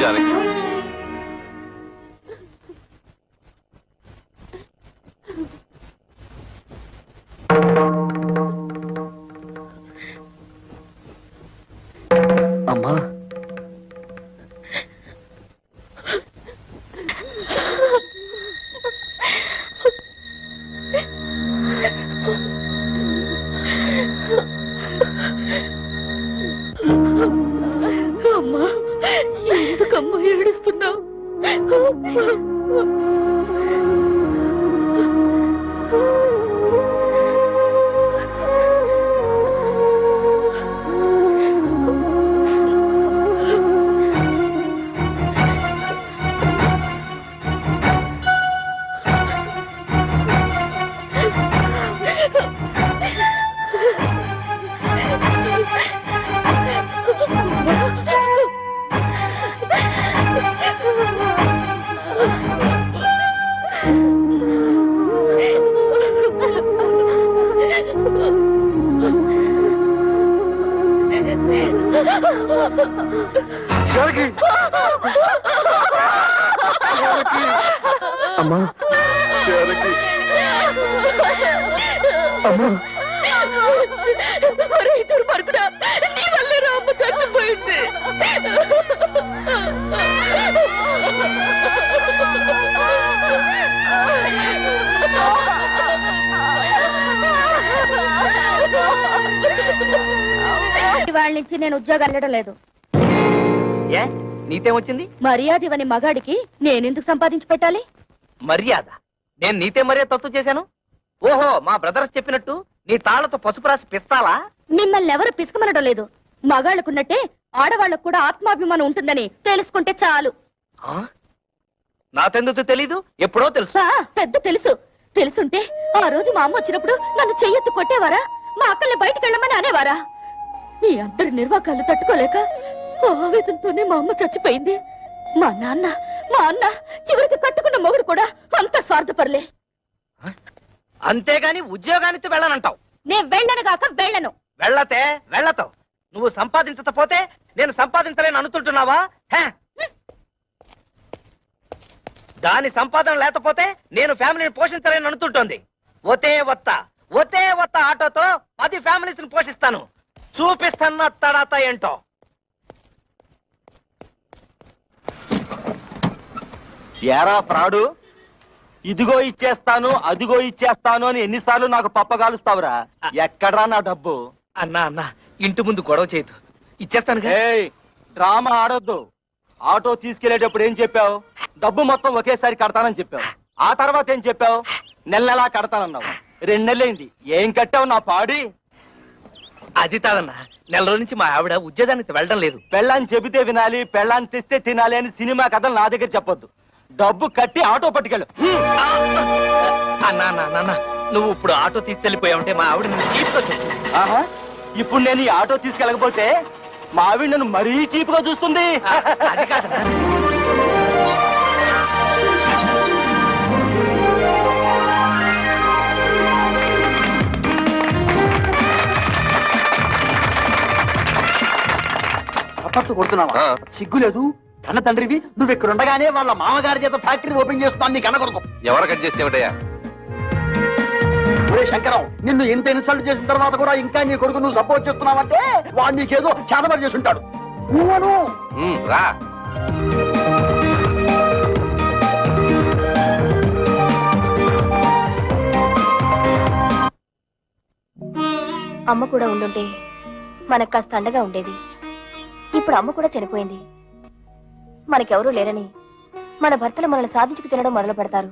జానకి అమ్మా అమ్మా, ఎందుకమ్మా ఏడుస్తున్నావు? జానకి అమ్మా జానకి అమ్మా దుర్మార్గుడా, నీ వల్లే రా అమ్మ చచ్చిపోయింది. వాళ్ళ నుంచి నేను ఉద్యోగం వెళ్ళడం లేదు. ఏ నీతేమొచ్చింది? మర్యాద ఇవని మగాడికి నేనెందుకు సంపాదించి పెట్టాలి? మర్యాద? నేను నీతే మర్యాద తప్పు చేశాను? ఓహో, మా బ్రదర్స్ చెప్పినట్టు నీ తాళ్లతో పసుపు రాసి పిస్తాలా? మిమ్మల్ని ఎవరు పిసుకమనడం లేదు. మగాళ్ళకున్నట్టే ఆడవాళ్లకు కూడా ఆత్మాభిమానం ఉంటుందని తెలుసుకుంటే చాలు. నాకెందుకు తెలీదు? ఎప్పుడో తెలుసు. పెద్ద తెలుసు. తెలుసుంటే ఆ రోజు మా అమ్మ వచ్చినప్పుడు నన్ను చెయ్యెత్తు కొట్టేవారా? మా అక్కల్ని బయటికి వెళ్ళమని అనేవారా? మీ అందరి నిర్వాకాలు తట్టుకోలేక ఆవేదనతోనే మా అమ్మ చచ్చిపోయింది. మా అన్న చివరికి కట్టుకున్న మొగుడు కూడా అంత స్వార్థపరలే. అంతేగాని ఉద్యోగానికి వెళ్ళనంటావు? నేను వెళ్ళను గాక వెళ్ళను. వెళ్ళతావు. నువ్వు సంపాదించకపోతే నేను సంపాదించలేను అనుకుంటున్నావా? దాని సంపాదన లేకపోతే నేను ఫ్యామిలీని పోషించలేను అనుకుంటోంది. ఒతే వత్త ఆటోతో 10 ఫ్యామిలీస్ ని పోషిస్తాను. చూపిస్తున్న తడాత ఏంటో. ఏరా ఫ్రాడు, ఇదిగో ఇచ్చేస్తాను అదిగో ఇచ్చేస్తాను అని ఎన్నిసార్లు నాకు పప్పగాలుస్తావురా? ఎక్కడ్రా నా డబ్బు? అన్నా ఇంటి ముందు గొడవ చేయదు, ఇచ్చేస్తాను. ఏయ్, డ్రామా ఆడొద్దు. ఆటో తీసుకెళ్లేటప్పుడు ఏం చెప్పావు? డబ్బు మొత్తం ఒకేసారి కడతానని చెప్పావు. ఆ తర్వాత ఏం చెప్పావు? నెలలా కడతానన్నావు. 2 నెలలైంది, ఏం కట్టావు నా పాడి? అది కాదన్నా, నెల రోజు నుంచి మా ఆవిడ ఉద్యోగానికి వెళ్ళడం లేదు. పెళ్ళాన్ని చెబితే వినాలి, పెళ్ళాన్ని తెస్తే తినాలి అని సినిమా కథలు నా దగ్గర చెప్పొద్దు. డబ్బు కట్టి ఆటో పట్టుకెళ్ళు. అన్నా, నువ్వు ఇప్పుడు ఆటో తీసుకెళ్లిపోయావుంటే మా ఆవిడ నువ్వు చీప్గా చెప్పు. ఆహా, ఇప్పుడు నేను ఈ ఆటో తీసుకెళ్ళకపోతే మా ఆవిడ నన్ను మరీ చీప్గా చూస్తుంది. అది కాదన్నా. చప్పట్లు కొడుతున్నావా? సిగ్గు లేదు? కన్న తండ్రివి నువ్వు ఇక్కడ ఉండగానే వాళ్ళ మామగారి చేత ఫ్యాక్టరీ ఓపెన్ చేస్తున్నాను నీ కన్న కొడుకు. ఎవరు కట్ చేస్తే ఏమిటయ్యా? ఒరే శంకరం, నిన్ను ఇంత ఇన్సల్ట్ చేసిన తర్వాత కూడా ఇంకా నీ కొడుకు నువ్వు సపోర్ట్ చేస్తున్నావంటే వాడు నీకేదో చేతబడి చేసి ఉంటాడు. నువ్వను రా. అమ్మ కూడా ఉండుంటే మనకు కాస్త అండగా ఉండేది. ఇప్పుడు అమ్మ కూడా చనిపోయింది. మనకెవరూ లేరని మన భర్తలు మనల్ని సాధించుకు తినడం మొదలు పెడతారు.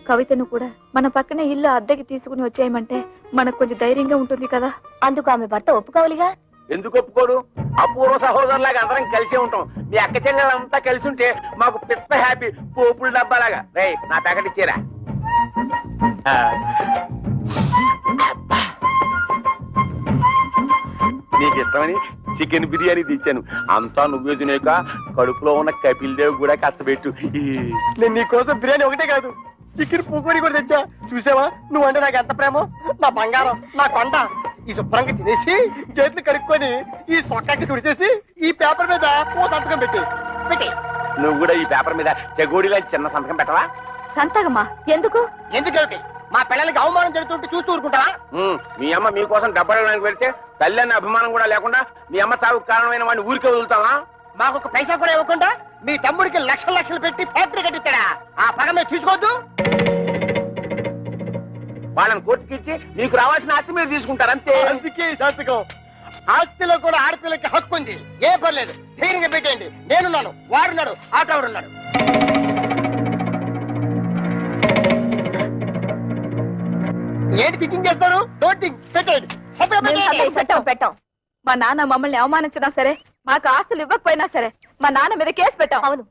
కవితను కూడా మన పక్కనే ఇల్లు అద్దెకి తీసుకుని వచ్చేయమంటే మనకు కొంచెం ధైర్యంగా ఉంటుంది కదా. అందుకు ఆమె భర్త ఒప్పుకోవాలిగా. ఎందుకు ఒప్పుకోడు? అపూర్వ సహోదరులాగా అందరం కలిసే ఉంటాం. మీ అక్క చెల్లెలంతా కలిసి ఉంటే మాకు పెద్ద హ్యాపీ. పోపుల డబ్బాలాగా. రే, నా ప్యాకెట్ ఇచ్చేరా. నీకు ఇష్టమని చికెన్ బిర్యానీ తెచ్చాను. అంతా నువ్వే తినేక కడుపులో ఉన్న కపిల్ దేవ్ కూడా కష్టపెట్టు. నేను నీకోసం బిర్యానీ ఒకటే కాదు, చికెన్ పకోడీ కూడా తెచ్చా. చూసావా నువ్వంటే నాకు ఎంత ప్రేమో? నా బంగారం, నా కొండ. ఈ శుభ్రంగా తినేసి చేతులు కడుక్కొని ఈ సొక్కాకి తుడిచేసి ఈ పేపర్ మీద ఓ సంతకం పెట్టి నువ్వు కూడా ఈ పేపర్ మీద చెగోడిలో చిన్న సంతకం పెట్టవా? సంతకమా ఎందుకు? ఎందుకంటే మా పిల్లలకి అవమానం జరుగుతుంటే చూస్తూ ఊరుకుంటావా? మీ అమ్మ మీకోసం డబ్బడడానికి పెడితే తల్లి అన్న అభిమానం కూడా లేకుండా మీ అమ్మ చావుకు కారణమైన వాడిని ఊరికే వదులుతావా? మాకు ఒక పైసా కూడా ఇవ్వకుండా మీ తమ్ముడికి లక్షలు లక్షలు పెట్టి ఫ్యాక్టరీ కట్టిస్తాడా? ఆ పగ మీద తీసుకోవద్దు. వాళ్ళని కోర్టుకి ఇచ్చి నీకు రావాల్సిన ఆస్తి మీరు తీసుకుంటారు అంతే. అందుకే ఈ సంతకం. ఆస్తిలో కూడా ఆడపిల్లకి హక్కు ఉంది. ఏ పర్లేదు, ధైర్యంగా పెట్టేయండి. నేనున్నాను, వాడున్నాడు, ఆటోడున్నాడు. ఏంటి థింకింగ్ చేస్తారు? డోంట్ థింక్, పెట్టేయండి. సంతకం పెట్టేయండి. సంతకం పెట్టాం. మా నాన్న మమ్మల్ని అవమానించినా సరే, మాకు ఆస్తులు ఇవ్వకపోయినా సరే, మా నాన్న మీద కేసు పెట్టాం. అవును,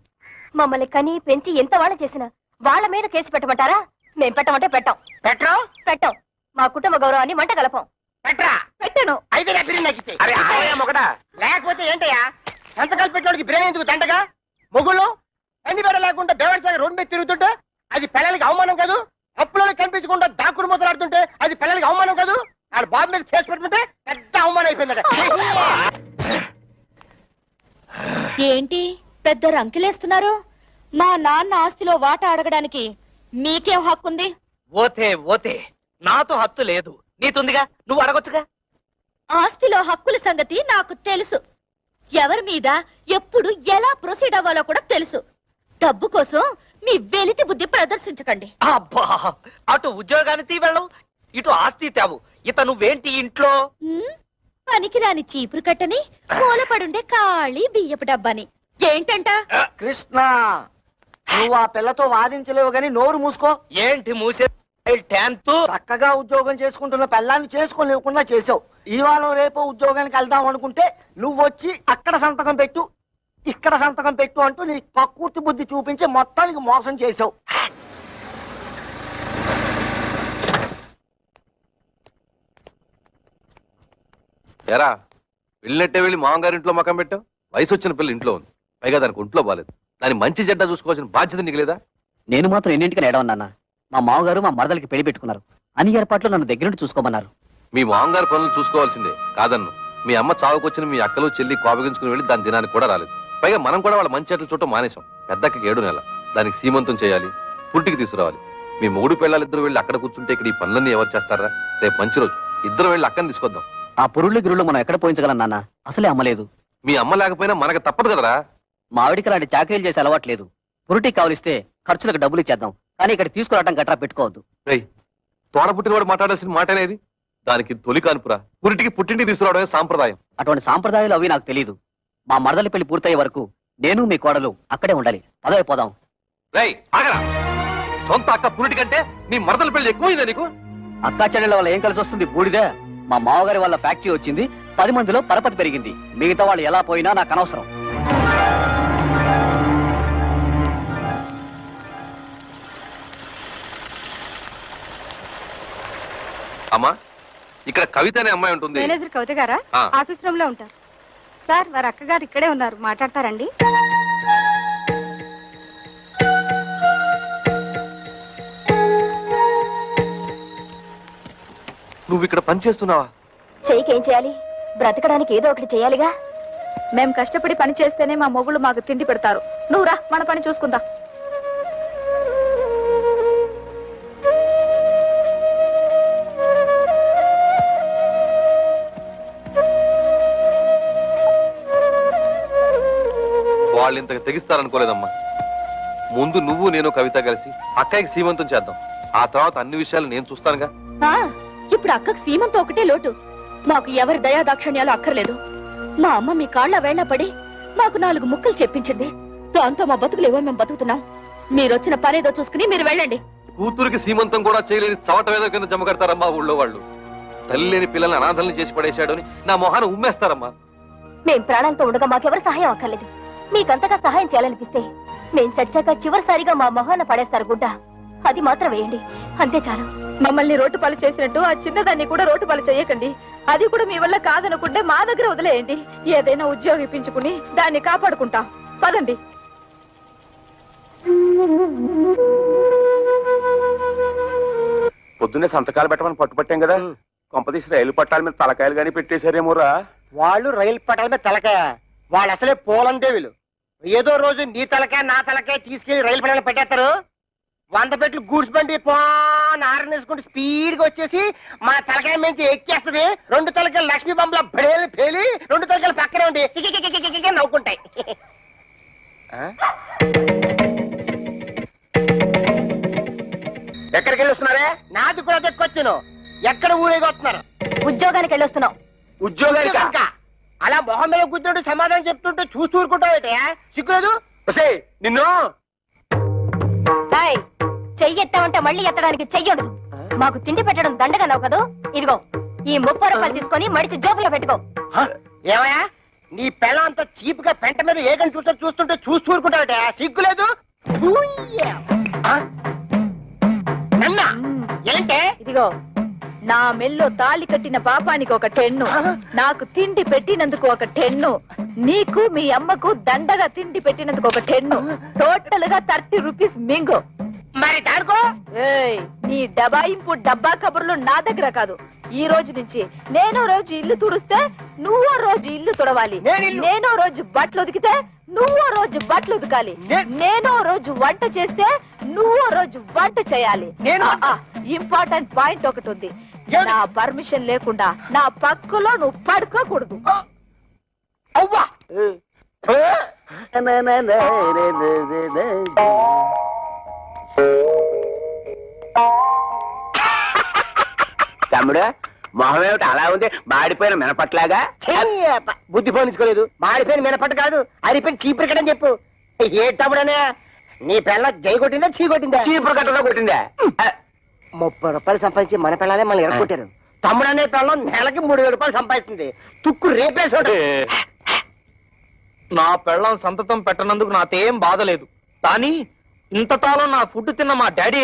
మమ్మల్ని కని పెంచి ఎంత వాళ్ళ చేసినా వాళ్ళ మీద కేసు పెట్టమంటారా? మేం పెట్టమంటే పెట్టాం. పెట్టరా? పెట్టాం. మా కుటుంబ గౌరవాన్ని మంట కలపం. పెట్టరా? పెట్టాను. అయితే నా బిర్యానీ నాకు ఇచ్చేయ్. అరే ఆగయ్యా మొగడా. లేకపోతే ఏంటయ్యా, సంతకాలు పెట్టడానికి బిర్యానీ ఎందుకు దండగా? మొగుళ్ళు అన్ని బెడ లేకుండా బేవడిసాగా రోడ్డు మీద తిరుగుతుంటే అది పిల్లలకి అవమానం కాదు? అప్పులో కనిపించకుండా దాక్కుడు మొదలాడుతుంటే అది పిల్లలకి అవమానం కాదు? ఆడ బాబు మీద కేసు పెట్టుకుంటే పెద్ద అవమానం అయిపోయిందట. ఏంటి పెద్ద రంకిలేస్తున్నారు? మా నాన్న ఆస్తిలో వాటా అడగడానికి మీకేం హక్కుంది? ఓతే ఓతే, నాతో హత్తు లేదు, నీతుందిగా, నువ్వు అడగొచ్చుగా. ఆస్తిలో హక్కుల సంగతి నాకు తెలుసు. ఎవరి మీద ఎప్పుడు ఎలా ప్రొసీడ్ అవ్వాలో కూడా తెలుసు. డబ్బు కోసం మీ వెలితి బుద్ధి ప్రదర్శించకండి. అబ్బా, అటు ఉద్యోగానికి వెళ్ళవు, ఇటు ఆస్తి తేవు. ఇత నువ్వేంటి ఇంట్లో? ఉమ్, పనికిరాని చీపురు కట్టని, మూలపడుండే ఖాళీ బియ్యపు డబ్బాని. ఏంటంట? కృష్ణ, నువ్వు ఆ పిల్లతో వాదించలేవు గాని నోరు మూసుకో. ఏంటి మూసే? టెన్త్ చక్కగా ఉద్యోగం చేసుకుంటున్న పిల్లాన్ని చేసుకోలేకుండా చేసావు. ఇవాళ రేపు ఉద్యోగానికి వెళ్దాం అనుకుంటే నువ్వు వచ్చి అక్కడ సంతకం పెట్టు, ఇక్కడ సంతకం పెట్టు అంటూ నీ కక్కుర్తి బుద్ధి చూపించి మొత్తానికి మోసం చేసావు. ఎరా వెళ్ళినట్టే వెళ్ళి మామగారింట్లో మకం పెట్టావు. వయసు వచ్చిన పిల్ల ఇంట్లో ఉంది, పైగా దానికి ఒంట్లో బాలేదు. దాని మంచి చెడ్డ చూసుకోవాల్సిన బాధ్యత నీకు లేదా? నేను మాత్రం ఎన్నింటికి ఏడవన్నా. మా మామగారు మా మరదలకి పెళ్లి పెట్టుకున్నారు. అన్ని ఏర్పాట్లు నన్ను దగ్గరుండి చూసుకోమన్నారు. మీ మామగారి పనులు చూసుకోవాల్సిందే కాదన్ను. మీ అమ్మ చావుకొచ్చిన మీ అక్కలు చెల్లి కోపగించుకుని వెళ్ళి దాని దినానికి కూడా రాలేదు. పైగా మనం కూడా వాళ్ళ మంచి చెట్లు చూడటం మానేశాం. పెద్దకి 7 నెల, దానికి సీమంతం చేయాలి, పుట్టికి తీసుకురావాలి. మీ మూడు పిల్లలిద్దరు వెళ్ళి అక్కడ కూర్చుంటే ఇక్కడ ఈ పనులన్నీ ఎవరు చేస్తారా? రేపు మంచి రోజు, ఇద్దరు వెళ్ళి అక్కని తీసుకొద్దాం. ఆ పురుళ్ళు గిరుళ్ళు మనం ఎక్కడ పోయించగలం నాన్న? అసలే అమ్మలేదు. మీ అమ్మ లేకపోయినా మనకు తప్పదు కదరా. మా ఆవిడికి అలాంటి చాకరీలు చేసే అలవాట్లేదు. పురుటికి కావలిస్తే ఖర్చులకు డబ్బులు ఇచ్చేద్దాం, కానీ ఇక్కడ తీసుకురావడం గట్రా పెట్టుకోవద్దు. రేయ్, తోడ పుట్టినవాడు మాట్లాడాల్సిన మాట అనేది. దానికి తొలి కానుపురా, పురిటికి పుట్టింటికి తీసుకురావడమే సాంప్రదాయం. అటువంటి సాంప్రదాయాలు అవి నాకు తెలియదు. మా మరదలి పెళ్లి పూర్తయ్యే వరకు నేను మీ కోడలు అక్కడే ఉండాలి. పదవి పోదాం. రేయ్ ఆగరా, సొంత అక్క పురిటి కంటే నీ మరదల పెళ్లి ఎక్కువైందా నీకు? అక్కా చెల్లెల వల్ల ఏం కలిసి వస్తుంది? బూడిదే. మా మామగారి వాళ్ళ ఫ్యాక్టరీ వచ్చింది, 10 మందిలో పరపతి పెరిగింది. మిగతా వాళ్ళు ఎలా పోయినా నాకు అనవసరం. అమ్మా, ఇక్కడ కవిత అనే అమ్మాయి ఉంటుంది. మేనేజర్ కవిత గారా? ఆ. ఆఫీస్ రూమ్ లో ఉంటారు. సార్, వారి అక్కగారు ఇక్కడే ఉన్నారు, మాట్లాడతారండి. నువ్వు ఇక్కడ పని చేస్తున్నావా? చెయ్యికేం చేయాలి? బ్రతకడానికి ఏదో ఒకటి చేయాలిగా. మేము కష్టపడి పని చేస్తేనే మా మొగుళ్ళు మాకు తిండి పెడతారు. నువ్వు రా, మన పని చూసుకుందాం. వాళ్ళు ఇంతకు తెగిస్తారనుకోలేదమ్మా. ముందు నువ్వు నేను కవిత కలిసి అక్కయ్యకి సీమంతం చేద్దాం. ఆ తర్వాత అన్ని విషయాలు నేను చూస్తానుగా. ఆ, ఇప్పుడు అక్కకు సీమంతో ఒకటే లోటు. మాకు ఎవరి దయా దాక్షణ్యాలు అక్కర్లేదు. మా అమ్మ మీ కాళ్ళ వేళ్ల పడి మాకు 4 ముక్కలు చెప్పించింది. దాంతో మా బతుకులేవో మేము బతుకుతున్నాం. మీరొచ్చిన పనేదో చూసుకుని మీరు వెళ్ళండి. కూతురికి సీమంతం కూడా చేయలేని చవటవేదో కింద జమ కడతారమ్మా ఊళ్ళో వాళ్ళు. తల్లి లేని పిల్లల్ని అనాథల్ని చేసి పడేశాడు అని నా మొహాన్ని ఉమ్మేస్తారమ్మా. మేం ప్రాణాలతో ఉండగా మాకెవరు సహాయం అక్కర్లేదు. మీకంతగా సహాయం చేయాలనిపిస్తే మేం చచ్చాక చివరిసారిగా మా మొహాన పడేస్తారు గుడ్డ, అది మాత్రం వేయండి, అంతే చాలు. మమ్మల్ని రోడ్డు పాలు చేసినట్టు ఆ చిన్నదాన్ని కూడా రోడ్డు పాలు చేయకండి. అది కూడా మీ వల్ల కాదనుకుంటే మా దగ్గర వదిలేయండి. ఏదైనా ఉద్యోగం ఇప్పించుకుని దాన్ని కాపాడుకుంటాం. పదండి. పొద్దున్నే సంతకాలు పెట్టమని పట్టుపట్టాం కదా, కొంపతీసి రైలు పట్టాల మీద తలకాయలు గాని పెట్టేశారేమోరా. వాళ్ళు రైలు పట్టాల మీద తలకాయ, వాళ్ళు అసలే పోలందేవులు. ఏదో రోజు నీ తలకాయ నా తలకాయ తీసుకెళ్లి రైలు పట్టాల పెట్టేస్తారు. 100 పెట్లు గూడ్స్ బండి ఆరనేసుకుంటూ స్పీడ్ గా వచ్చేసి మా తలకాయ నుంచి ఎక్కేస్తది. 2 తలకాయలు లక్ష్మీ బొమ్మల బడేలు పేలి 2 తలకాయలు పక్కనే ఉండి కికికికికికికి నవ్వుకుంటాయి. ఎక్కడికి వెళ్ళి వస్తున్నారే? నాది కూడా దక్కొచ్చాను. ఎక్కడ ఊరేగి వస్తున్నారు? ఉద్యోగానికి వెళ్ళొస్తున్నాం. ఉద్యోగానికా? అలా మొహం మీద కూర్చుంటూ సమాధానం చెప్తుంటే చూస్తూ ఊరుకుంటావు. సిగ్గులేదు? నిన్ను హాయ్, చెయ్యి ఎత్తామంటే మళ్ళీ ఎత్తడానికి చెయ్యడు. మాకు తిండి పెట్టడం దండగన్నావు కదా, ఇదిగో ఈ 30 రూపాయలు తీసుకొని మడిచి జోబులో పెట్టుకో. ఏమయ్యా, నీ పెళ్ళం అంత చీప్ గా పెంట మీద ఏకని చూస్తుంటే చూస్తూ ఊరుకుంటావట. సిగ్గులేదు? నన్నా ఏంటే? ఇదిగో నా మెల్లో తాళి కట్టిన పాపానికి ఒక 10, నాకు తిండి పెట్టినందుకు ఒక 10, నీకు మీ అమ్మకు దండగా తిండి పెట్టినందుకు ఒక 10, టోటల్ గా 30 రూపీస్ మింగు. మరి దానికో? ఏయ్, నీ డబాయింపు డబ్బా కబుర్లు నా దగ్గర కాదు. ఈ రోజు నుంచి నేనో రోజు ఇల్లు తుడిస్తే నువ్వో రోజు ఇల్లు తుడవాలి. నేనో రోజు బట్టలు ఉతికితే నువ్వో రోజు బట్టలు ఉతకాలి. నేనో రోజు వంట చేస్తే నువ్వో రోజు వంట చేయాలి. ఇంపార్టెంట్ పాయింట్ ఒకటి ఉంది, నా పర్మిషన్ లేకుండా నా పక్కలో నువ్వు పడుకోకూడదు. అవ్వా తమ్ముడు మొహం ఏమిటి అలా ఉంది? మాడిపోయిన మినపట్లాగా. బుద్ధి పోనించుకోలేదు. మాడిపోయిన మినపట్టు కాదు, అరిపోయిన చీపురు కట్టని చెప్పు. ఏ తమ్ముడనే, నీ పిల్ల జై కొట్టిందా చీ కొట్టిందా? చీపురు కట్టలో కొట్టిందా? 30 రూపాయలు సంపాదించి మన పిల్లలే మనల్ని ఎరగొట్టారు. తమ్ముడనే పిల్లం నెలకి 3000 రూపాయలు సంపాదిస్తుంది. తుక్కు రేపేసాడు. నా పెళ్ళం సంతతం పెట్టనందుకు నాకేం బాధ లేదు, కానీ ఇంతకాలం నా ఫుడ్ తిన్న మా డాడీ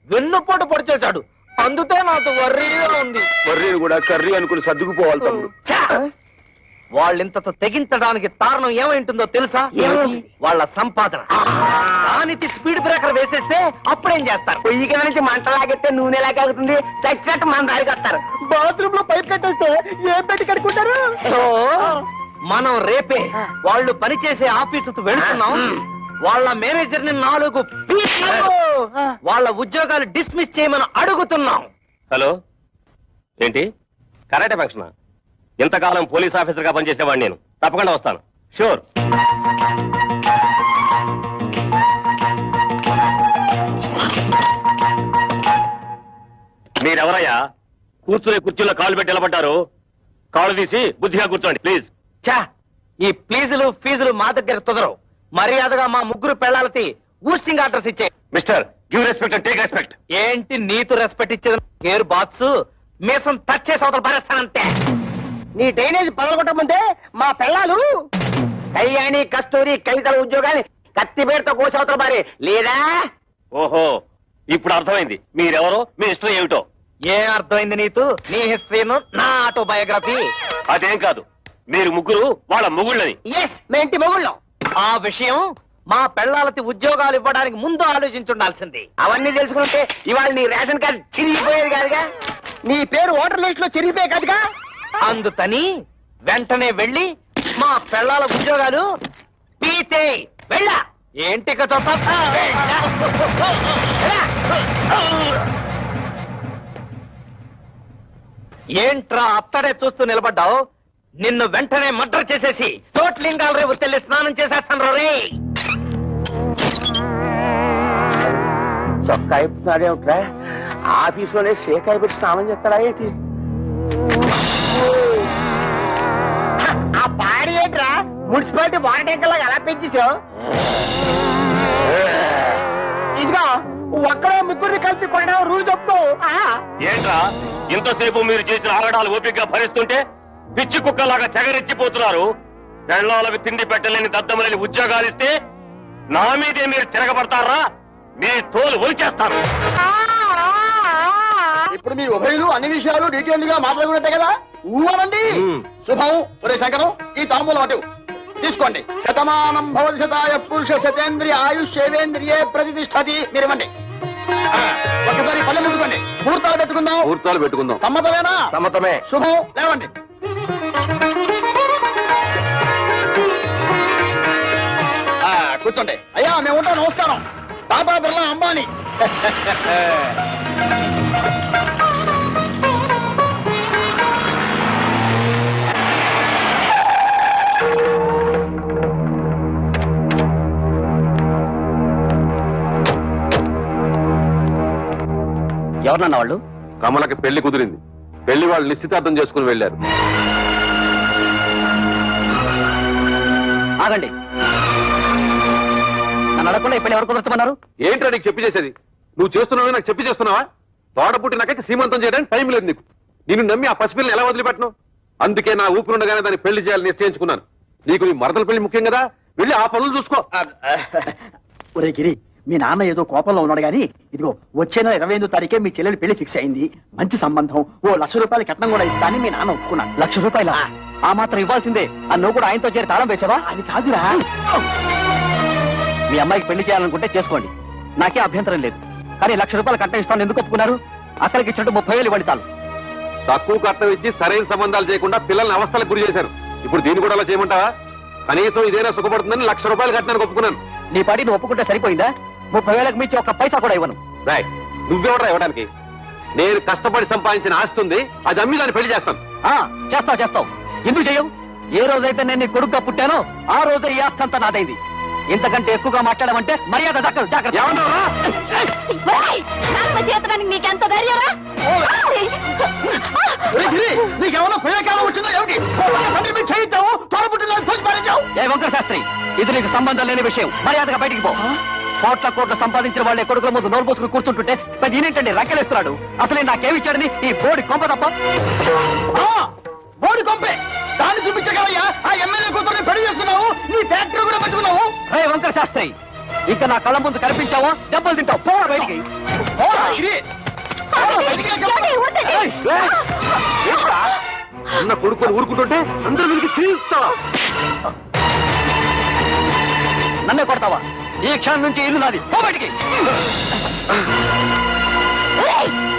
వెన్నుపోటు పొడిచేశాడు. అందుకే నాకు వర్రీగా ఉంది. మర్రీని కూడా కర్రీ అనుకుని సర్దుకుపోవాలి తమ్ముడు. వాళ్ళింతతో తెగించడానికి కారణం ఏమైంటుందో తెలుసా? వాళ్ళ సంపాదన. దానికి స్పీడ్ బ్రేకర్ వేసేస్తే అప్పుడేం చేస్తారు? పొయ్యి కింద నుంచి మంట లాగెత్తే నూనె లాగాగుతుంది. చచ్చినట్టు మన దారికి వస్తారు. బాత్రూమ్ లో పైప్ కట్టేస్తే ఏం పెట్టి కడుకుంటారు? సో మనం రేపే వాళ్ళు పనిచేసే ఆఫీసుకు వెళ్తున్నాం. వాళ్ళ మేనేజర్ ని 4 పీకలు వాళ్ళ ఉద్యోగాలు డిస్మిస్ చేయమని అడుగుతున్నాం. హలో, ఏంటి కరాటే ఫంక్షన్? ఇంతకాలం పోలీస్ ఆఫీసర్ గా పనిచేసేవాడిని నేను. తప్పకుండా వస్తాను, షూర్. మీరెవరయ్యా? కూర్చునే కుర్చీలో కాళ్ళు పెట్టి నిలబడ్డారు. కాళ్ళు తీసి బుద్ధిగా కూర్చోండి ప్లీజ్. చా, ఈ ప్లీజులు ఫీజులు మా దగ్గర కుదరవు. మర్యాదగా మా ముగ్గురు పెళ్ళాలకి ఊస్టింగ్ ఆర్డర్స్ ఇచ్చే. Mister, give respect and take respect. ఏంటి నీతు రెస్పెక్ట్ ఇచ్చేది? గేరు బాత్స్ మీసం టచ్ చేసి అవతల పారేస్తానంతే. నీ డ్రైనేజ్ పదలగొట్టమంటే మా పిల్లలు కళ్యాణి కస్తూరి కవితల ఉద్యోగాన్ని కత్తిపేటతో కోసవతల మారి లేదా? ఓహో, ఇప్పుడు అర్థమైంది మీరెవరో, మీ హిస్టరీ ఏమిటో. ఏం అర్థమైంది నీతు? నీ హిస్టరీను నా ఆటోబయోగ్రఫీ. అదేం కాదు, మీరు ముగ్గురు వాళ్ళ మొగుళ్ళని. ఎస్, మేంటి మొగుళ్ళం. ఆ విషయం మా పెళ్ళాలకి ఉద్యోగాలు ఇవ్వడానికి ముందు ఆలోచించుండాల్సింది. అవన్నీ తెలుసుకుంటే ఇవాళ నీ రేషన్ కార్డు చిరిగిపోయేది కాదుగా, నీ పేరు ఓటర్ లిస్ట్ లో చిరిగిపోయే కాదుగా. అందుకని వెంటనే వెళ్ళి మా పెళ్ళాల ఉద్యోగాలు పీతే వెళ్ళా. ఏంటి ఏంట్రా అత్తడే చూస్తూ నిలబడ్డావు? నిన్ను వెంటనే మర్డర్ చేసేసి తోట్లింగాల రేపు తెల్లి స్నానం చేసేస్తాను రే. చొక్కా అయిపోతున్నాడేమిట్రా? ఆఫీసులోనే షేకాయ పెట్టి స్నానం చేస్తాడా ఏంటి? ఆ పాడి ఏంట్రా మున్సిపాలిటీ వాటర్ ట్యాంకర్ లాగా ఎలా పెంచేసావు? ఇదిగో ఒక్కడే ముగ్గురిని కలిపి కొనడం రూల్ చెప్తూ. ఏంట్రా ఇంతసేపు మీరు చేసిన ఆగడాలు ఓపికగా భరిస్తుంటే పిచ్చి కుక్కలాగా తెగరెచ్చిపోతున్నారు. పెళ్ళాలకు తిండి పెట్టలేని దద్దమలేని ఉద్యోగాలు ఇస్తే నా మీదే మీరు తిరగబడతారా? మీ తోలు ఒలిచేస్తాను. ఇప్పుడు మీ ఉభయులు అన్ని విషయాలు డీటెయిల్ గా మాట్లాడుకున్నట్టే కదా? ఊరండి. శుభం. ఒరే శంకరం, ఈ తాంబూలం అటు తీసుకోండి. శతమానం భవతి శతాయ పురుష శతేంద్రియ ఆయుష్యేంద్రియే ప్రతిష్టతి. మీరు ఇవ్వండి. ఒక్కసారి పల్లె ముందుకోండి, ముహూర్తాలు పెట్టుకుందాం. ముహూర్తాలు పెట్టుకుందాం. సమ్మతమేనా? సమ్మతమే. శుభం. లేవండి. కూర్చోండి. అయ్యా మేము ఉంటాం. నమస్కారం. టాటా బిర్లా అంబానీ. ఎవరన్నా వాళ్ళు? కమలకి పెళ్లి కుదిరింది. పెళ్లి వాళ్ళు నిశ్చితార్థం చేసుకుని వెళ్ళారు. ఆగండి. నన్ను అడగకుండా ఇప్పుడు ఎవరు కుదరచమన్నారు? ఏంట్రా నీకు చెప్పి చేసేది? నువ్వు చేస్తున్నావు నాకు చెప్పి చేస్తున్నావా? తోడ పుట్టినాకైతే సీమంతం చేయడానికి టైం లేదు నీకు. నిన్ను నమ్మి ఆ పసిపిల్లని ఎలా వదిలిపెట్టను? అందుకే నా ఊపిరుండగానే దాన్ని పెళ్లి చేయాలని నిశ్చయించుకున్నాను. నీకు నీ మరదల పెళ్లి ముఖ్యం కదా, వెళ్ళి ఆ పనులు చూసుకో. ఒరే గిరి, మీ నాన్న ఏదో కోపంలో ఉన్నాడు గానీ, ఇదిగో వచ్చే నెల 28వ తారీఖే మీ చెల్లెలి పెళ్లి ఫిక్స్ అయింది. మంచి సంబంధం. ఓ ₹1,00,000 కట్నం కూడా ఇస్తానని మీ నాన్న ఒప్పుకున్నాను. ₹1,00,000? ఆ మాత్రం ఇవ్వాల్సిందే. నువ్వు కూడా ఆయనతో చేరి తాళం వేసావా? అది కాదురా. మీ అమ్మాయికి పెళ్లి చేయాలనుకుంటే చేసుకోండి, నాకే అభ్యంతరం లేదు. కానీ ₹1,00,000 కట్నం ఇస్తాను ఎందుకు ఒప్పుకున్నారు? అక్కడికి ఇచ్చినట్టు 30,000 ఇవ్వండి చాలు. తక్కువ కట్నం ఇచ్చి సరైన సంబంధాలు చేయకుండా పిల్లల్ని అవస్థలకు గురి చేశారు. ఇప్పుడు దీన్ని కూడా అలా చేయమంటావా? కనీసం ఇదేనా సుఖపడుతుందని ₹1,00,000 కట్టడానికి ఒప్పుకున్నాను. నీ పాటి నువ్వు ఒప్పుకుంటే సరిపోయిందా? 30,000కి మించి ఒక్క పైసా కూడా ఇవ్వను. రాయ్, నువ్వెవడరా ఇవ్వడానికి? నేను కష్టపడి సంపాదించిన ఆస్తి ఉంది, అది అమ్మి దాన్ని పెళ్లి చేస్తాను. చేస్తావు. ఎందుకు చేయవు? ఏ రోజైతే నేను నీ కొడుకుగా పుట్టానో ఆ రోజే ఈ ఆస్తి అంతా నాదైంది. ఇంతకంటే ఎక్కువగా మాట్లాడమంటే మర్యాద దక్కదు. జాగ్రత్త. చేతడానికి నీకెంత ధైర్యరా? నీకేమన్నా ప్రయోగాలు వచ్చిందో ఏమిటి? చేయిద్దాము, ఏ వంకర శాస్త్రి, ఇది నీకు సంబంధం లేని విషయం. మర్యాదగా బయటికి పో. కోట్ల సంపాదించిన వాళ్ళే కొడుకుల ముందు నోరు పోసుకుని కూర్చుంటుంటే పెద్ద ఈయనేంటండి రక్కలేస్తున్నాడు? అసలే నాకేమిచ్చాడని ఈ బోడి కొంప తప్ప. బోడి కొంపే దాన్ని చూపించగలయ్యా. ఆ ఎమ్మెల్యే కూతురుని పెళ్లి చేసుకున్నావు, నీ ఫ్యాక్టరీ కూడా పట్టుకున్నావు. రే వంకర శాస్త్రి, ఇంకా నా కళ్ళ ముందు కనిపించావో దెబ్బలు తింటావు. పోరా బయటికి. అన్న కొడుకుని ఊరుకుంటుంటే అందరూ వీరికి చేయిస్తావా? నన్నే కొడతావా? ఈ క్షణం నుంచి ఇల్లు నాది. పో బయటికి.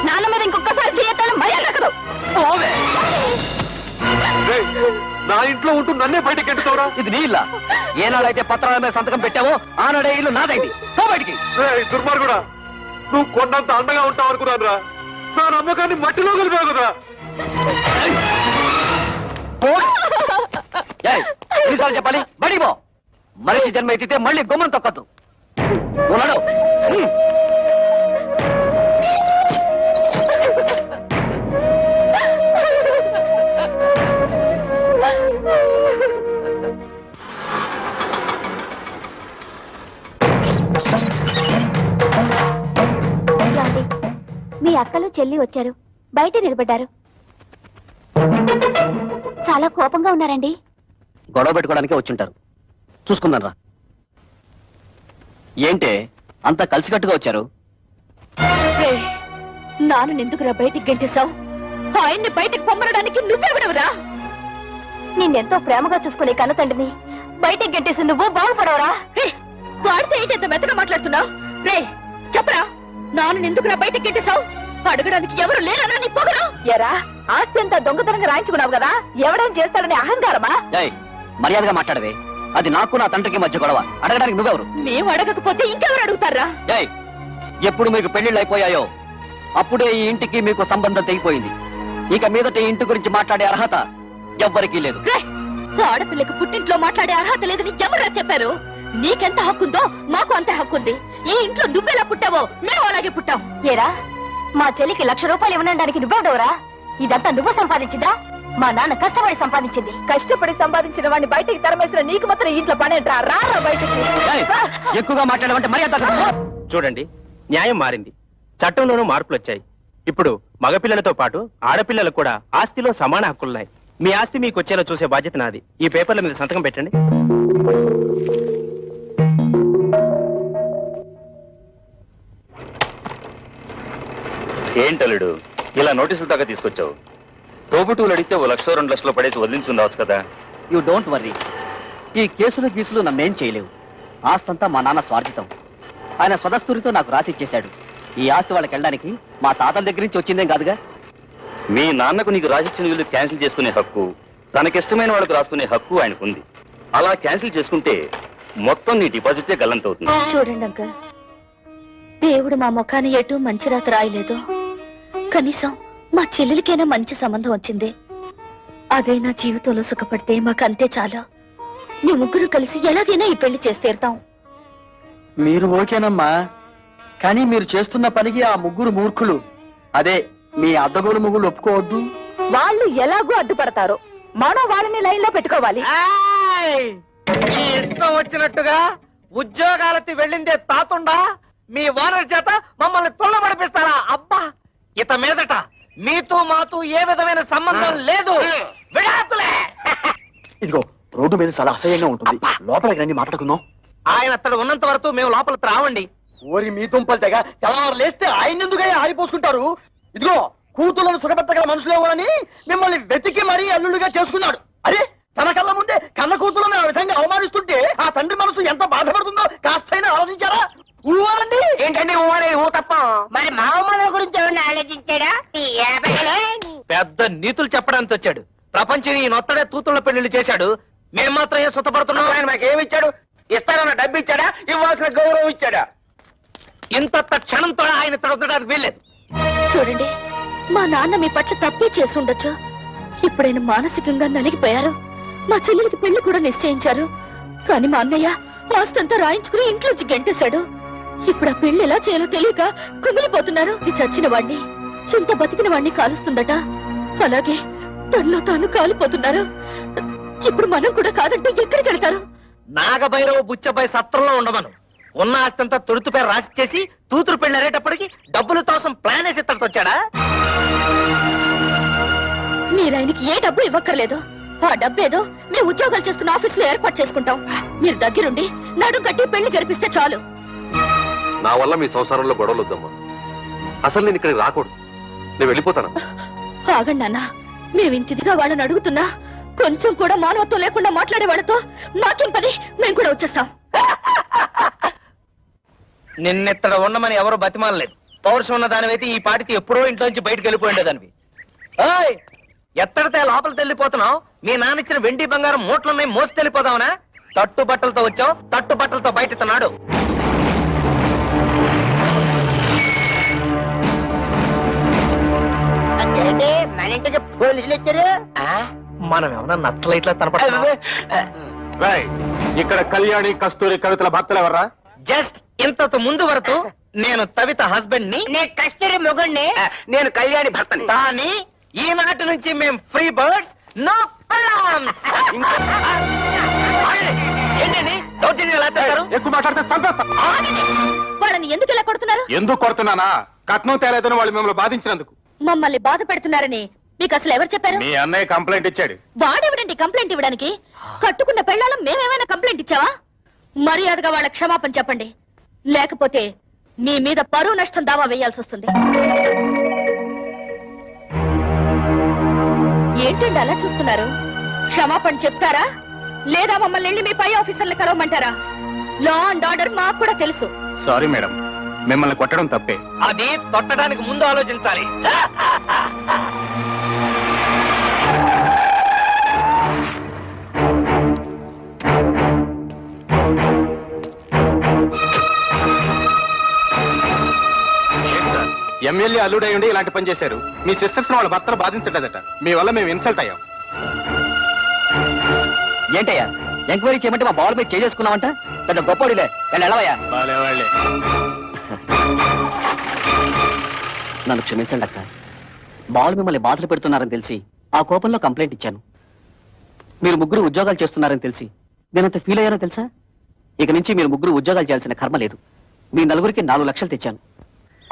నాన్న మీద ఇంకొకసారి చేయొద్దని మర్యాద దక్కదు. పోవే. నా ఇంట్లో ఉంటూ నన్నే బయటకి ఎట్టుతావురా? ఇది నీ ఇల్లా? ఏనాడైతే పత్రాల మీద సంతకం పెట్టావో ఆనాడే ఇల్లు నాదైంది. పో బయటికి. దుర్మార్గుడా, నువ్వు కొండంత అండగా ఉంటావు అనుకున్నాను రా. నా నమ్మకాన్ని మట్టిలో కలిపావు కదా. ఎన్నిసార్లు చెప్పాలి? బడి పో. మనిషి జన్మ ఎత్తితే మళ్ళీ గుమ్మం తొక్కద్దు. ఉన్నాడు. మీ అక్కలు చెల్లి వచ్చారు, బయట నిలబడ్డారు. చాలా కోపంగా ఉన్నారండి. గొడవ పెట్టుకోవడానికే వచ్చుంటారు. చూసుకుందాం రా. ఏంటే అంతా కలిసికట్టుగా వచ్చారు? నాన్న ఎందుకురా బయటికి గంటేశావు? ఆయన్ని బయటికి పొమ్మనడానికి నువ్వెవడవురా? నిన్నెంతో ప్రేమగా చూసుకునే కన్న తండ్రిని బయటికి గంటేసి నువ్వు బాగుపడవరా? వాడితే ఏంటి ఎంత మెత్తగా మాట్లాడుతున్నావు? రే చెప్పరా, నాన్న ఎందుకురా బయటికి గంటేశావు? అడగడానికి ఎవరు లేరనా నీ పొగరు? ఎరా, ఆస్తి అంతా దొంగతనంగా రాయించుకున్నావు కదా, ఎవడేం చేస్తాడని అహంకారమా? మర్యాదగా మాట్లాడవే. అది నాకు నా తండ్రికి మధ్య గొడవ. అడగడానికి నువ్వెవరు? మేము అడగకపోతే ఇంకెవరు అడుగుతారా? ఎప్పుడు మీకు పెళ్లిళ్ళు అయిపోయాయో అప్పుడే ఈ ఇంటికి మీకు సంబంధం తెగిపోయింది. ఇక మీదట ఈ ఇంటి గురించి మాట్లాడే అర్హత ఎవ్వరికీ లేదు. ఆడపిల్లకు పుట్టింట్లో మాట్లాడే అర్హత లేదని ఎవరా చెప్పారు? నీకెంత హక్కుందో మాకు అంతే హక్కుంది. ఈ ఇంట్లో నువ్వెలా పుట్టావో మేము అలాగే పుట్టాం. ఏరా, మా చెల్లికి ₹1,00,000 ఇవ్వడానికి నువ్వెవడవరా? ఇదంతా నువ్వు సంపాదించిందా? మా నాన్న కష్టపడి సంపాదించింది. కష్టపడి సంపాదించిన వాడిని బయటికి తరమేసిన నీకు మాత్రం ఇంట్లో పనేంట్రా? రారా బయటికి. ఎక్కువగా మాట్లాడమంటే మర్యాద. చూడండి, న్యాయం మారింది, చట్టంలోనూ మార్పులు వచ్చాయి. ఇప్పుడు మగపిల్లలతో పాటు ఆడపిల్లలకు కూడా ఆస్తిలో సమాన హక్కులున్నాయి. మీ ఆస్తి మీకు వచ్చేలా చూసే బాధ్యత నాది. ఈ పేపర్ల మీద సంతకం పెట్టండి. ఏంటలుడు ఇలా నోటీసులు దాకా తీసుకొచ్చావు? తోబుటూలు అడిగితే ₹1,00,000 2,00,000 పడేసి వదిలించుండవచ్చు కదా. You don't worry. ఈ కేసులు గీసులు నన్నేం చేయలేవు. ఆస్తంతా మా నాన్న స్వార్జితం. ఆయన స్వదస్తూరితో నాకు రాసిచ్చేశాడు. ఈ ఆస్తి వాళ్ళకి వెళ్ళడానికి మా తాతల దగ్గర నుంచి వచ్చిందేం కాదుగా. మీ నాన్నకు నీకు రాసిచ్చిన వీళ్ళు క్యాన్సిల్ చేసుకునే హక్కు, తనకిష్టమైన వాళ్ళకు రాసుకునే హక్కు ఆయనకుంది. అలా క్యాన్సిల్ చేసుకుంటే మొత్తం నీ డిపాజిటే గల్లంతవుతుంది. చూడండి అంకల్, దేవుడు మా ముఖాన్ని ఎటు మంచి రాత రాయలేదు. కనీసం మా చెల్లెలికైనా మంచి సంబంధం వచ్చింది. అదే నా జీవితంలో సుఖపడితే మాకు అంతే చాలు. మీ ముగ్గురు కలిసి ఎలాగైనా ఈ పెళ్లి చేసి తీరుతాం. మీరు ఓకేనమ్మా, కానీ మీరు చేస్తున్న పనికి ఆ ముగ్గురు మూర్ఖులు, అదే మీ అద్దగోలు ముగ్గురు ఒప్పుకోవద్దు. వాళ్ళు ఎలాగో అడ్డుపడతారు, మనం వాళ్ళని లైన్ లో పెట్టుకోవాలి. ఏయ్! మీ ఇష్టం వచ్చినట్టుగా ఉద్యోగాలకి వెళ్ళిందే తాతుండా మీ ఓనర్ చేత మమ్మల్ని తుళ్ళబడిపిస్తారా? అబ్బా, ఇత మీదట మీతో మాతో ఏ విధమైన సంబంధం లేదు. విడాకులే. ఇదిగో రోడ్డు మీద చాలా అసహ్యంగా ఉంటుంది, లోపలికి రండి మాట్లాడుకుందాం. ఆయన అతడు ఉన్నంత వరకు మేము లోపలికి రావండి. ఓరి మీ దుంపలు తెగ తెల్లవారు లేస్తే ఆయన ఎందుకు ఆరిపోసుకుంటారు? ఇదిగో కూతుళ్ళను సుఖపెట్టగల మనుషులు ఎవరని మిమ్మల్ని వెతికి మరీ అల్లుడిగా చేసుకున్నాడు. అరే, తన కళ్ళ ముందే కన్న కూతుళ్ళని ఆ విధంగా అవమానిస్తుంటే ఆ తండ్రి మనసు ఎంత బాధపడుతుందో కాస్తైనా ఆలోచించారా? ఊవాలండి. ఏంటండి ఊ తప్ప మరి మా అమ్మ గురించి ఎవరిని ఆలోచించాడా? పెద్ద నీతులు చెప్పడానికి వచ్చాడు. ప్రపంచం ఈ నొత్తడే తూతుళ్ళ పెళ్లిళ్ళు చేశాడు. మేము మాత్రం ఏం సుతపడుతున్నాం? ఆయన మాకేమిచ్చాడు? ఇస్తానన్న డబ్బు ఇచ్చాడా? ఇవ్వాల్సిన గౌరవం ఇచ్చాడా? ఇంత క్షణంతో ఆయన తొడగడానికి వీల్లేదు. చూడండి, మా నాన్న మీ పట్ల తప్పే చేసి ఉండొచ్చు. ఇప్పుడైనా మానసికంగా నలిగిపోయారు. మా చెల్లెలికి పెళ్లి కూడా నిశ్చయించారు. కానీ మా అన్నయ్య ఆస్తంతా రాయించుకుని ఇంట్లోంచి గెంటేశాడు. ఇప్పుడు ఆ పెళ్లి ఎలా చేయాలో తెలియక కుమిలిపోతున్నారు. ఇది చచ్చిన వాణ్ణి, చింత బతికిన వాణ్ణి కాలుస్తుందట. అలాగే తనలో తాను కాలిపోతున్నారు. ఇప్పుడు మనం కూడా కాదంటే ఎక్కడికి వెళ్తారు? నాగభైరవ బుచ్చబాయ్ సత్రంలో ఉండమను. ఉన్న ఆస్తంతా తొడుతు పేరు రాసి చేసి తూతురు పెళ్లి అరేటప్పటికి డబ్బుల కోసం ప్లాన్ వేసి ఇక్కడికి వచ్చాడా? మీరు ఆయనకి ఏ డబ్బు ఇవ్వక్కర్లేదు. ఆ డబ్బేదో మేము ఉద్యోగాలు చేస్తున్న ఆఫీస్ లో ఏర్పాటు చేసుకుంటాం. మీరు దగ్గరుండి నడుం కట్టి పెళ్లి జరిపిస్తే చాలు. నా వల్ల మీ సంసారంలో గొడవలు వద్దమ్మా. అసలు నేను ఇక్కడికి రాకూడదు. నేను వెళ్ళిపోతాను. ఆగండి నాన్న, మేమింతిదిగా వాళ్ళని అడుగుతున్నా కొంచెం కూడా మానవత్వం లేకుండా మాట్లాడే వాళ్ళతో మాకేం పని? మేము కూడా వచ్చేస్తాం. నిన్నెత్తడ ఉండమని ఎవరు బతిమాలలేదు. పౌరుషం ఉన్న దానివైతే ఈ పాటికి ఎప్పుడో ఇంట్లోంచి బయటకు వెళ్ళిపోయిండేదానివి. ఏయ్, ఎత్తడితే లోపలికి వెళ్ళిపోతున్నావు? మీ నాన్నిచ్చిన వెండి బంగారం మూట్లున్నాయి, మోసి వెళ్ళిపోదావునా? తట్టు బట్టలతో వచ్చావు, తట్టు బట్టలతో బయట ఇస్తున్నాడు. అంటే మన ఇంటికి పోలీసులు వచ్చారు. మనం ఏమన్నా నచ్చలైట్లా తనపడ. ఇక్కడ కళ్యాణి కస్తూరి కవితల భర్తలు ఎవర్రా? జస్ట్ ఇంతకు ముందు వరకు నేను తవిత హస్బెండ్ ని, నేను కస్తూరి మొగుణ్ణి. నేను కళ్యాణి భర్తని. కానీ ఈనాటి నుంచి మేము ఫ్రీ బర్డ్స్, నో ప్రాబ్లమ్స్. ఏంటండి దౌర్జన్యం ఎలా చేస్తారు? ఎక్కువ మాట్లాడితే చంపేస్తా. వాళ్ళని ఎందుకు ఇలా కొడుతున్నారు? ఎందుకు కొడుతున్నానా? కట్నం తేలేదని వాళ్ళు మిమ్మల్ని బాధించినందుకు. మమ్మల్ని బాధ పెడుతున్నారని మీకు అసలు ఎవరు చెప్పారు? మీ అన్నయ్య కంప్లైంట్ ఇచ్చాడు. వాడెవడండి కంప్లైంట్ ఇవ్వడానికి? కట్టుకున్న పెళ్ళాలం మేమేమైనా కంప్లైంట్ ఇచ్చావా? మర్యాదగా వాళ్ళ క్షమాపణ చెప్పండి, లేకపోతే మీ మీద పరువు నష్టం దావా వేయాల్సి వస్తుంది. ఏంటండి అలా చూస్తున్నారు? క్షమాపణ చెప్తారా లేదా మమ్మల్ని వెళ్ళి మీ పై ఆఫీసర్లు కలవమంటారా? లా అండ్ ఆర్డర్ మాకు కూడా తెలుసు. సారీ మేడం, మిమ్మల్ని కొట్టడం తప్పే. అది తొట్టడానికి ముందు ఆలోచించాలి. ఎమ్మెల్యే అల్లుడై ఉండి ఇలాంటి పని చేశారు. మీ సిస్టర్స్ వాళ్ళ భర్తలు బాధించలేదట. మీ వల్ల మేము ఇన్సల్ట్ అయ్యాం. ఏంటయ్యా ఎంక్వైరీ చేయమంటే మా బాల్ మీద చేసుకున్నావంట? పెద్ద గొప్పడిలే, వెళ్ళవయ్యా. నన్ను క్షమించండి అక్క. బాల్ మిమ్మల్ని బాధలు పెడుతున్నారని తెలిసి ఆ కోపంలో కంప్లైంట్ ఇచ్చాను. మీరు ముగ్గురు ఉద్యోగాలు చేస్తున్నారని తెలిసి నేనంత ఫీల్ అయ్యానో తెలుసా? ఇక నుంచి మీరు ముగ్గురు ఉద్యోగాలు చేయాల్సిన కర్మ లేదు. మీ నలుగురికి 4 లక్షలు తెచ్చాను.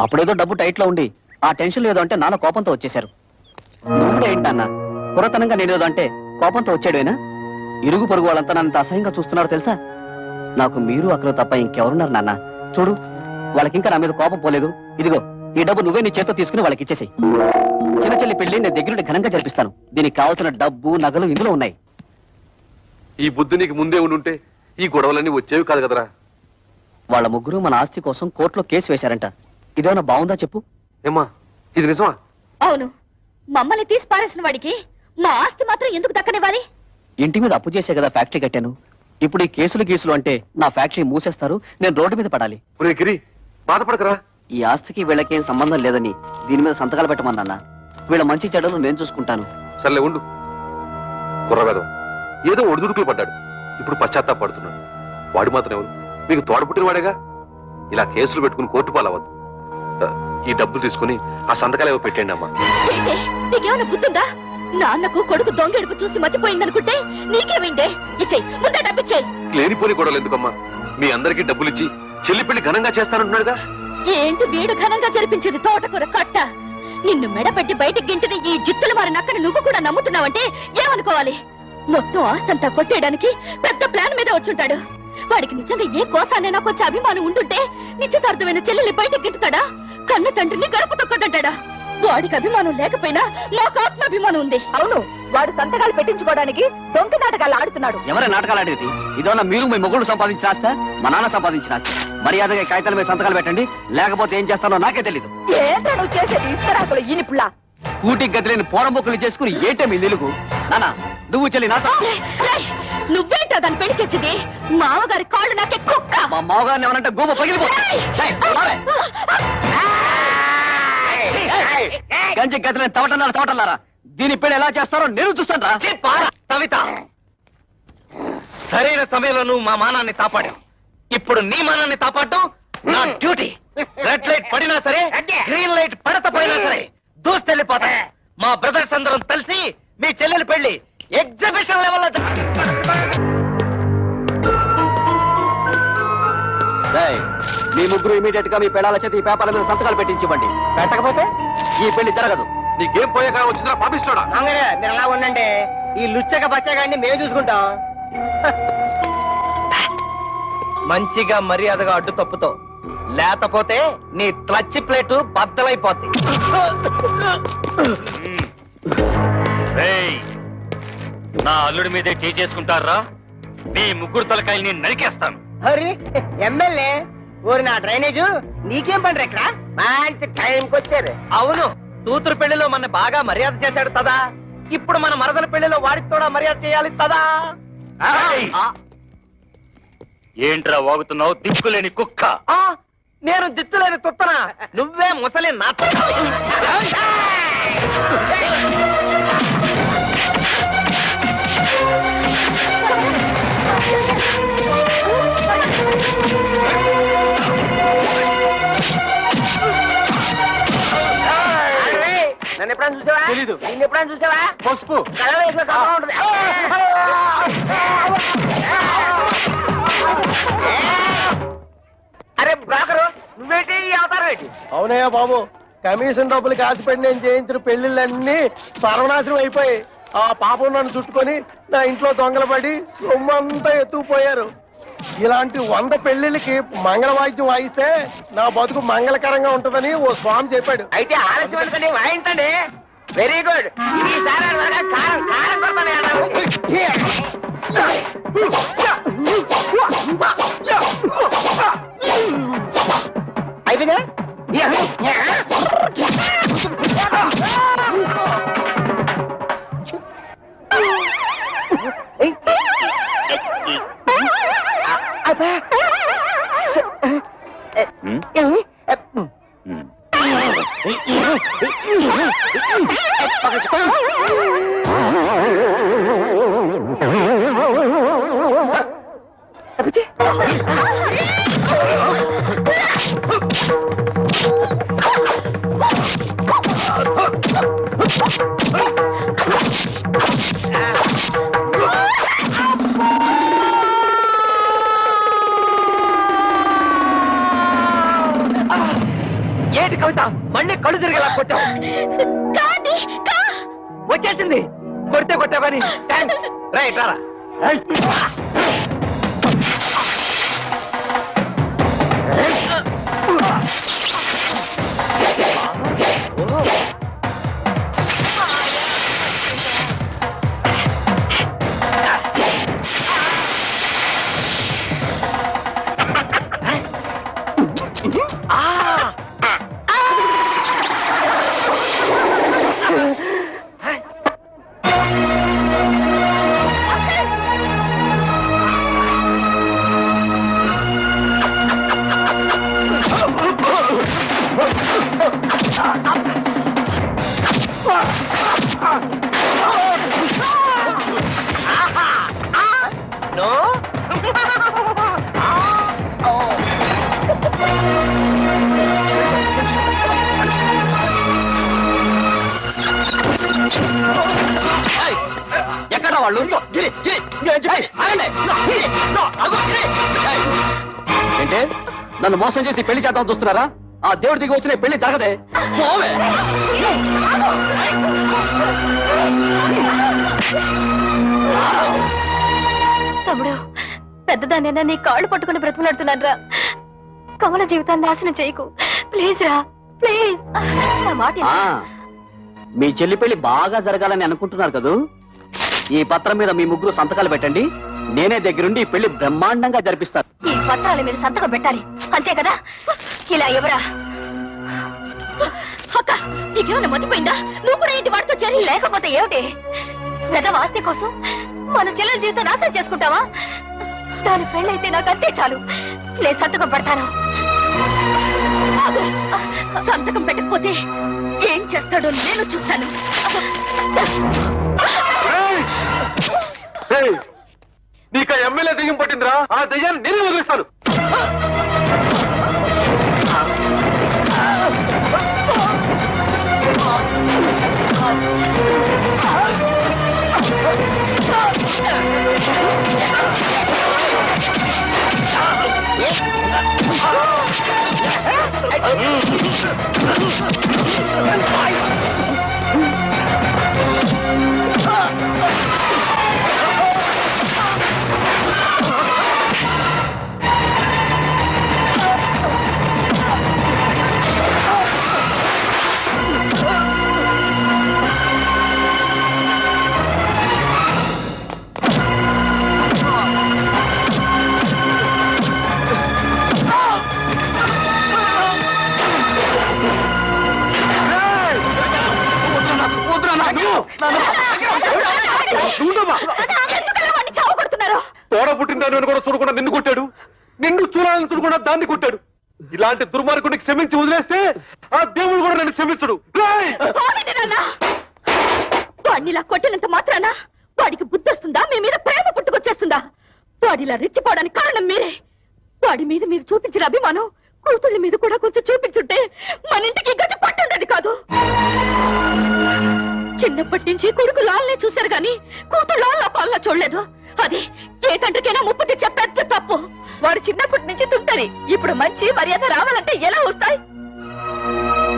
అప్పుడేదో డబ్బు టైట్ లో ఉండి ఆ టెన్షన్ లేదో అంటే నాన్న కోపంతో వచ్చేశారు. నువ్వు కూడా ఏంటన్నా కురతనంగా నేనేదో అంటే కోపంతో వచ్చాడేనా? ఇరుగు పొరుగు వాళ్ళంతా నన్ను అసహ్యంగా చూస్తున్నారో తెలుసా? నాకు మీరు అక్కడ తప్ప ఇంకెవరున్నారు నాన్న? చూడు, వాళ్ళకింకా నా మీద కోపం పోలేదు. ఇదిగో ఈ డబ్బు నువ్వే నీ చేత్తో తీసుకుని వాళ్ళకి ఇచ్చేసాయి. చిన్న చెల్లి పెళ్లి నేను దగ్గరుండి ఘనంగా జరిపిస్తాను. దీనికి కావాల్సిన డబ్బు నగలు ఇందులో ఉన్నాయి. ఈ బుద్ధి నీకు ముందే ఉండుంటే ఈ గొడవలన్నీ వచ్చేవి కాదు కదరా. వాళ్ళ ముగ్గురు మన ఆస్తి కోసం కోర్టులో కేసు వేశారంట. ఇదేమన్నా బాగుందా చెప్పు. ఏమ్మా ఇది నిజమా? అవును, మమ్మల్ని తీసి పారేసిన వాడికి మా ఆస్తి మాత్రం ఎందుకు దక్కనివ్వాలి? ఇంటి మీద అప్పు చేసే కదా ఫ్యాక్టరీ కట్టాను. ఇప్పుడు ఈ కేసులు అంటే నా ఫ్యాక్టరీ మూసేస్తారు, నేను రోడ్డు మీద పడాలి. ఒరే గిరి, బాధపడకరా. ఈ ఆస్తికి వీళ్ళకేం సంబంధం లేదని దీని మీద సంతకాలు పెట్టమన్నా. వీళ్ళ మంచి చెడ్డలు నేను చూసుకుంటాను. సర్లే ఉండు. కుర్రవేదం ఏదో ఒడిదుడుకులు పడ్డాడు, ఇప్పుడు పశ్చాత్తాపడుతున్నాడు. వాడు మాత్రం ఎవరు? మీకు తోడపుట్టిన వాడేగా. ఇలా కేసులు పెట్టుకుని కోర్టు పాలవద్దు. ఈ డబ్బులు తీసుకుని ఆ సంతకాలు ఏవో పెట్టండి అమ్మా. ఏంటే, నీకేమైనా బుద్ధుందా? నాన్నకు కొడుకు దొంగెడుపు చూసి మతిపోయిందనుకుంటే నీకేమైందే? ఇచ్చేయి, ముందే డబ్బిచ్చేయి. లేనిపోని గొడవలు ఎందుకమ్మా? మీ అందరికీ డబ్బులిచ్చి చెల్లి పెళ్లి ఘనంగా చేస్తానంటున్నాడుగా. ఏంటి వీడు ఘనంగా జరిపించేది తోటకూర కట్ట? నిన్ను మెడపెట్టి బయటికి గింటిన ఈ జిత్తులు మారి నక్కని నువ్వు కూడా నమ్ముతున్నావంటే ఏమనుకోవాలి? మొత్తం ఆస్తంతా కొట్టేయడానికి పెద్ద ప్లాన్ మీద వచ్చుంటాడు. వాడికి నిజంగా ఏ కోసానైనా కొంచెం అభిమానం ఉంటుంటే నిశ్చితార్థమైన చెల్లెల్ని బయటికి గింటుతాడా? కన్న తండ్రిని గడప తొక్కదంటాడా? వాడికి అభిమానం లేకపోయినా నాకు ఆత్మాభిమానం ఉంది. అవును, వాడు సంతకాలు పెట్టించుకోవడానికి దొంగ నాటకాలు ఆడుతున్నాడు. ఎవరే నాటకాలు ఆడేది? ఇదన్నా మీరు మీ మొగుడు సంపాదించిన ఆస్తి, మా నాన్న సంపాదించిన ఆస్తి. మర్యాదగా కాగితాల మీద సంతకాలు పెట్టండి, లేకపోతే ఏం చేస్తానో నాకే తెలీదు. ఏంటో నువ్వు చేసేది ఇస్తరాకులు ఈనిపులా. కూటికి గదిలేని పోరంబొక్కులు చేసుకుని ఏంటే మీ నిలుగు? నానా నువ్వు చెల్లి నాతో. రేయ్, నువ్వేంటో దాన్ని పెళ్లి చేసేది? మామగారి కాళ్ళు నాకే కుక్క. మా మావగారిని ఏమనంటే గోప గంజి గదిలేని తవటన్నారా. దీని పెళ్లి ఎలా చేస్తారో నేను చూస్తాను రా. కవిత, సరైన సమయంలో నువ్వు మా మానాన్ని కాపాడావు. ఇప్పుడు నీ మానాన్ని కాపాడడం నా డ్యూటీ. రెడ్ లైట్ పడినా సరే, గ్రీన్ లైట్ పడకపోయినా సరే దూస్తెళ్ళిపోతా. మా బ్రదర్స్ అందరం కలిసి మీ చెల్లెలి పెళ్లి ఎగ్జిబిషన్ లెవెల్. మీ ముగ్గురు ఇమీడియట్ గా మీ పెళ్ళాల చేతి ఈ పేపర్ల మీద సంతకాలు పెట్టించివ్వండి. పెట్టకపోతే ఈ పెళ్లి జరగదు. నీకేం పోయాక వచ్చిందా పాపిస్తాడా? మంగరే మీరు అలా ఉండండి, ఈ లుచ్చక బచ్చగాడిని మేము చూసుకుంటాం. మంచిగా మర్యాదగా అడ్డు తప్పుతో, లేకపోతే నీ క్లచ్ ప్లేటు బద్దలైపోద్ది. నా అల్లుడి మీదే చేసుకుంటారా? మీ ముగ్గురు తలకాయల్ని నరికేస్తాను. హరి ఎమ్మెల్యే ఊరి నా డ్రైనేజు నీకేం పండ్రు ఇక్కడ? మంచి టైంకి వచ్చారు. అవును, కూతురు పెళ్లిలో మన బాగా మర్యాద చేశాడు తదా. ఇప్పుడు మన మరదల పెళ్లిలో వాడికి కూడా మర్యాద చేయాలి తదా. ఏంట్రా వాగుతున్నావు దిక్కులేని కుక్క? నేను దిక్కులేని తుత్తనా? నువ్వే ముసలి నా. నన్ను ఎప్పుడైనా చూసావా? తెలీదు. నిన్ను ఎప్పుడైనా చూసావా? పసుపు కళ వేసిన కళ ఉంటుంది. అరే బ్రోకరు, నువ్వేంటి ఈ అవతారం ఏంటి? అవునయ్యా బాబు, కమిషన్ డబ్బులు కాసిపెట్టి నేను చేయించిన పెళ్లిళ్ళన్నీ సర్వనాశనం అయిపోయి ఆ పాపం నన్ను చుట్టుకొని నా ఇంట్లో దొంగలు పడి సొమ్మంతా ఎత్తుకుపోయారు. ఇలాంటి 100 పెళ్లిళ్ళకి మంగళ వాయిద్యం వాయిస్తే నా బతుకు మంగళకరంగా ఉంటుందని ఓ స్వామి చెప్పాడు. అయితే ఆలస్యం ఎందుకని వాయించండి. Very good. ఈసారి కారం కారం కొడతాను. అయిపోయిందా? ఏంటి కవిత, మళ్ళీ కళ్ళు తిరిగేలా కొట్టావు? వచ్చేసింది. కొడితే కొట్టావు కానీ రైట్ రారా. ఎక్కడ వాళ్ళు ఏంటే నన్ను మోసం చేసి పెళ్లి చేద్దాం చూస్తున్నారా? ఆ దేవుడి దిగి వచ్చిన పెళ్లి జరగదే. పోవే. తమ్ముడు పెద్దదాన్నైనా నీ కాళ్ళు పట్టుకుని బ్రతిమలాడుతున్నాను. కమల జీవితాన్ని నాశనం చేయకు ప్లీజ్ రా, ప్లీజ్. నా మాట విను. మీ చెల్లి పెళ్లి బాగా జరగాలని అనుకుంటున్నారు కదూ? ఈ పత్రం మీద మీ ముగ్గురు సంతకాలు పెట్టండి. నేనే దగ్గరుండి ఈ పెళ్లి బ్రహ్మాండంగా జరిపిస్తాను. ఈ పత్రాల మీద సంతకం పెట్టాలి అంతే కదా? ఇలా ఎవరా? అక్క నీకేమైనా మర్చిపోయిందా? నువ్వు కూడా ఇంటి వాడితో చేరి లేకపోతే ఏమిటి? పెద్ద ఆస్తి కోసం మన చెల్లెల జీవితం నాశనం చేసుకుంటావా? దాని పెళ్ళైతే నాకు అంతే చాలు. నేను సంతకం పెడతాను. ఆగు. సంతకం పెట్టకపోతే ఏం చేస్తాడో నేను చూస్తాను. నీకు ఎమ్మెల్యే దెయ్యం పట్టిందిరా. ఆ దెయ్యాన్ని నేనే వదిలేస్తాను. తోడ పుట్టిందని కూడా చూడకుండా నిన్ను కొట్టాడు. నిన్ను చూడాలని చూడకుండా దాన్ని కొట్టాడు. ఇలాంటి దుర్మార్గుడిని క్షమించి వదిలేస్తే ఆ దేవుడు కూడా నన్ను క్షమించడు. వాడినిలా కొట్టినంత మాత్రాన వాడికి బుద్ధి వస్తుందా? మీ మీద ప్రేమ పుట్టుకొచ్చేస్తుందా? వాడిలా రెచ్చిపోవడానికి కారణం మీరే. వాడి మీద మీరు చూపించిన అభిమానం కూతుళ్ళ మీద కూడా కొంచెం చూపించుంటే మన ఇంటికి గట్టి పట్టుండేది కాదు. చిన్నప్పటి నుంచి కొడుకు లాల్నే చూశారు గాని కూతురు లాల్లా పాల్లా చూడలేదు. అది ఏ తండ్రికైనా ముప్పు తెచ్చే పెద్ద తప్పు. వాడు చిన్నప్పటి నుంచి తుంటరి. ఇప్పుడు మంచి మర్యాద రావాలంటే ఎలా వస్తాయి?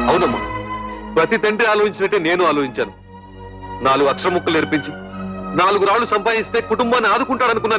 అవునమ్మా, ప్రతి తండ్రి ఆలోచించినట్టే నేను ఆలోచించాను. 4 అక్షర ముక్కలు నేర్పించి 4 రాళ్లు సంపాదిస్తే కుటుంబాన్ని ఆదుకుంటాడనుకున్నాను.